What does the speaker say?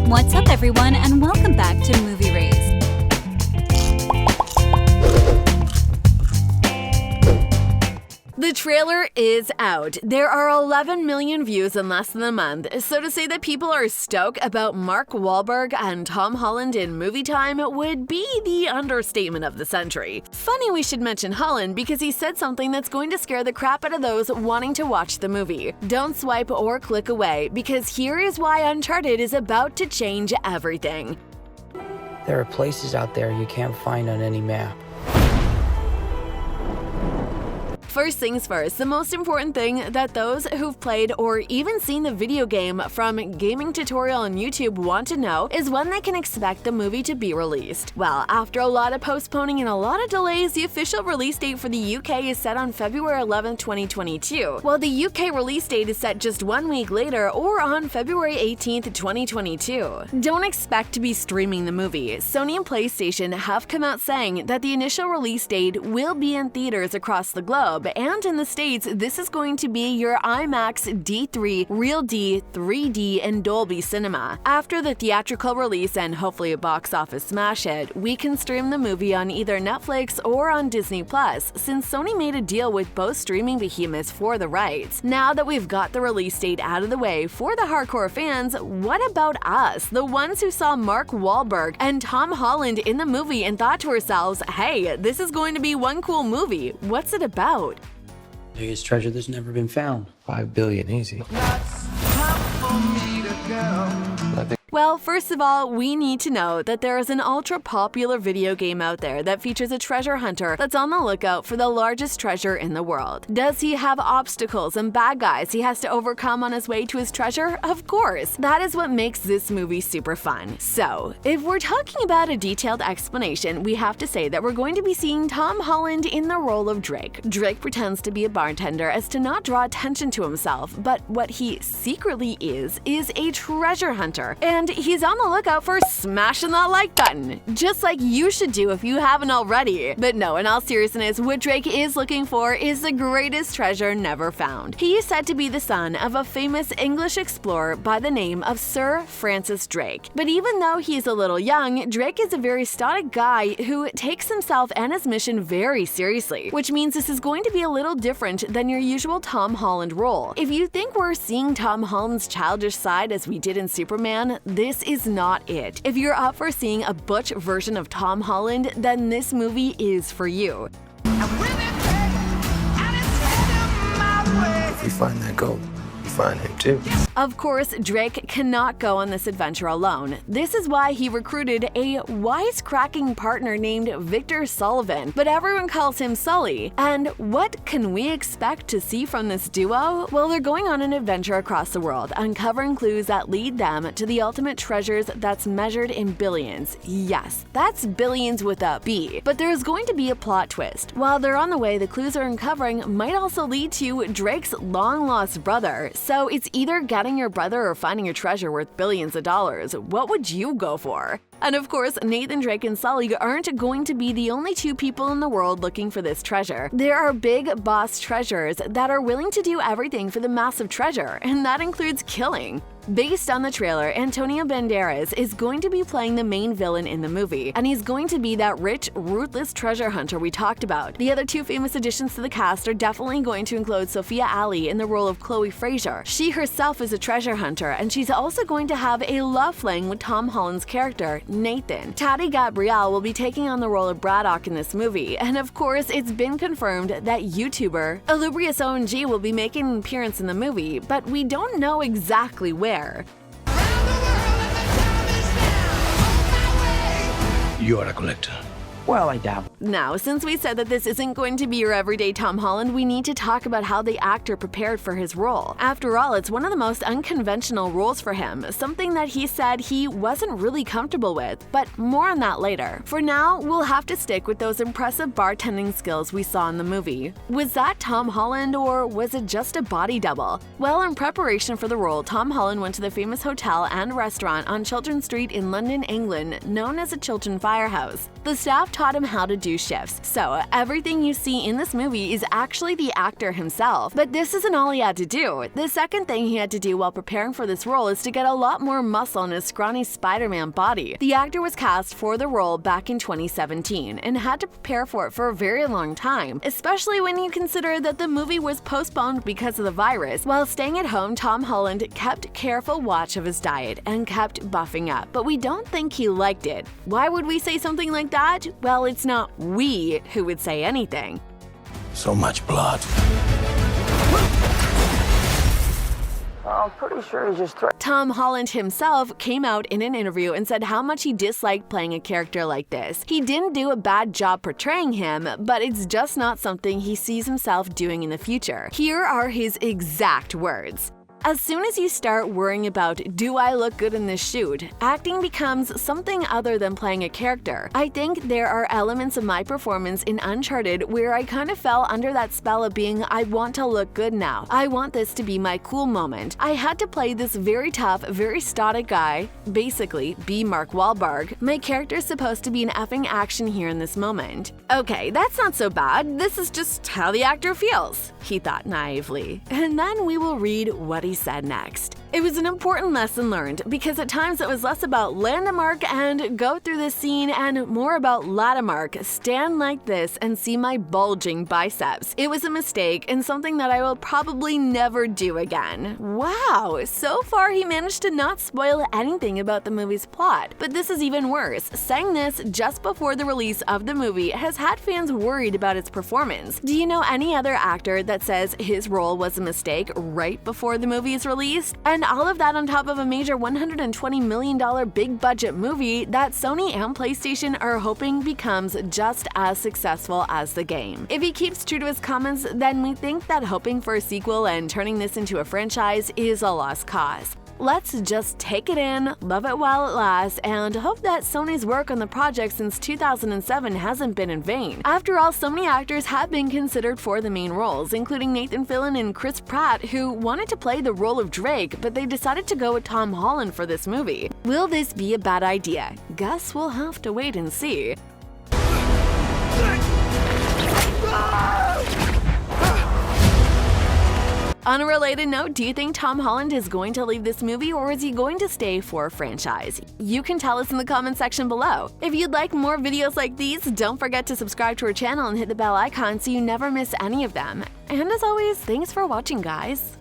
What's up, everyone, and welcome back to Movie Raised. The trailer is out. There are 11 million views in less than a month, so to say that people are stoked about Mark Wahlberg and Tom Holland in movie time would be the understatement of the century. Funny we should mention Holland because he said something that's going to scare the crap out of those wanting to watch the movie. Don't swipe or click away, because here is why Uncharted is about to change everything. There are places out there you can't find on any map. First things first, the most important thing that those who've played or even seen the video game from Gaming Tutorial on YouTube want to know is when they can expect the movie to be released. Well, after a lot of postponing and a lot of delays, the official release date for the UK is set on February 11, 2022, while the UK release date is set just 1 week later or on February 18, 2022. Don't expect to be streaming the movie. Sony and PlayStation have come out saying that the initial release date will be in theaters across the globe, and in the States, this is going to be your IMAX D3, Real D, 3D, and Dolby Cinema. After the theatrical release and hopefully a box office smash hit, we can stream the movie on either Netflix or on Disney+, since Sony made a deal with both streaming behemoths for the rights. Now that we've got the release date out of the way for the hardcore fans, what about us, the ones who saw Mark Wahlberg and Tom Holland in the movie and thought to ourselves, hey, this is going to be one cool movie. What's it about? Biggest treasure that's never been found. 5 billion, easy. Well, first of all, we need to know that there is an ultra-popular video game out there that features a treasure hunter that's on the lookout for the largest treasure in the world. Does he have obstacles and bad guys he has to overcome on his way to his treasure? Of course. That is what makes this movie super fun. So, if we're talking about a detailed explanation, we have to say that we're going to be seeing Tom Holland in the role of Drake. Drake pretends to be a bartender as to not draw attention to himself, but what he secretly is a treasure hunter. And he's on the lookout for smashing that like button, just like you should do if you haven't already. But no, in all seriousness, what Drake is looking for is the greatest treasure never found. He is said to be the son of a famous English explorer by the name of Sir Francis Drake. But even though he's a little young, Drake is a very stoic guy who takes himself and his mission very seriously, which means this is going to be a little different than your usual Tom Holland role. If you think we're seeing Tom Holland's childish side as we did in Superman, this is not it. If you're up for seeing a butch version of Tom Holland, then this movie is for you. If we find that gold, we find him too. Of course, Drake cannot go on this adventure alone. This is why he recruited a wisecracking partner named Victor Sullivan, but everyone calls him Sully. And what can we expect to see from this duo? Well, they're going on an adventure across the world, uncovering clues that lead them to the ultimate treasures that's measured in billions. Yes, that's billions with a B. But there's going to be a plot twist. While they're on the way, the clues they're uncovering might also lead to Drake's long-lost brother. So it's either getting your brother or finding a treasure worth billions of dollars. What would you go for? And of course, Nathan Drake and Sully aren't going to be the only two people in the world looking for this treasure. There are big boss treasures that are willing to do everything for the massive treasure, and that includes killing. Based on the trailer, Antonio Banderas is going to be playing the main villain in the movie, and he's going to be that rich, ruthless treasure hunter we talked about. The other two famous additions to the cast are definitely going to include Sophia Ali in the role of Chloe Fraser. She herself is a treasure hunter, and she's also going to have a love fling with Tom Holland's character, Nathan. Tati Gabrielle will be taking on the role of Braddock in this movie, and of course, it's been confirmed that YouTuber Illubrious ONG will be making an appearance in the movie, but we don't know exactly where. You are a collector. Well, I dabble. Now, since we said that this isn't going to be your everyday Tom Holland, we need to talk about how the actor prepared for his role. After all, it's one of the most unconventional roles for him, something that he said he wasn't really comfortable with, but more on that later. For now, we'll have to stick with those impressive bartending skills we saw in the movie. Was that Tom Holland, or was it just a body double? Well, in preparation for the role, Tom Holland went to the famous hotel and restaurant on Chiltern Street in London, England, known as a Chiltern Firehouse. The staff taught him how to do shifts. So everything you see in this movie is actually the actor himself. But this isn't all he had to do. The second thing he had to do while preparing for this role is to get a lot more muscle in his scrawny Spider-Man body. The actor was cast for the role back in 2017 and had to prepare for it for a very long time, especially when you consider that the movie was postponed because of the virus. While staying at home, Tom Holland kept careful watch of his diet and kept buffing up, but we don't think he liked it. Why would we say something like that? Well, it's not we who would say anything. So much blood. I'm pretty sure he just Tom Holland himself came out in an interview and said how much he disliked playing a character like this. He didn't do a bad job portraying him, but it's just not something he sees himself doing in the future. Here are his exact words. As soon as you start worrying about, do I look good in this shoot, acting becomes something other than playing a character. I think there are elements of my performance in Uncharted where I kind of fell under that spell of being, I want to look good now. I want this to be my cool moment. I had to play this very tough, very stoic guy, basically be Mark Wahlberg. My character's supposed to be an effing action here in this moment. Okay, that's not so bad. This is just how the actor feels, he thought naively. And then we will read what he said next. It was an important lesson learned because at times it was less about landmark and go through this scene and more about laddermark, stand like this and see my bulging biceps. It was a mistake and something that I will probably never do again. Wow, so far he managed to not spoil anything about the movie's plot, but this is even worse. Saying this just before the release of the movie has had fans worried about its performance. Do you know any other actor that says his role was a mistake right before the movie is released? And all of that on top of a major $120 million big budget movie that Sony and PlayStation are hoping becomes just as successful as the game. If he keeps true to his comments, then we think that hoping for a sequel and turning this into a franchise is a lost cause. Let's just take it in, love it while it lasts, and hope that Sony's work on the project since 2007 hasn't been in vain. After all, so many actors have been considered for the main roles, including Nathan Fillion and Pratt, who wanted to play the role of Drake, but they decided to go with Tom Holland for this movie. Will this be a bad idea? Guess we'll have to wait and see. On a related note, do you think Tom Holland is going to leave this movie or is he going to stay for a franchise? You can tell us in the comment section below. If you'd like more videos like these, don't forget to subscribe to our channel and hit the bell icon so you never miss any of them. And as always, thanks for watching, guys.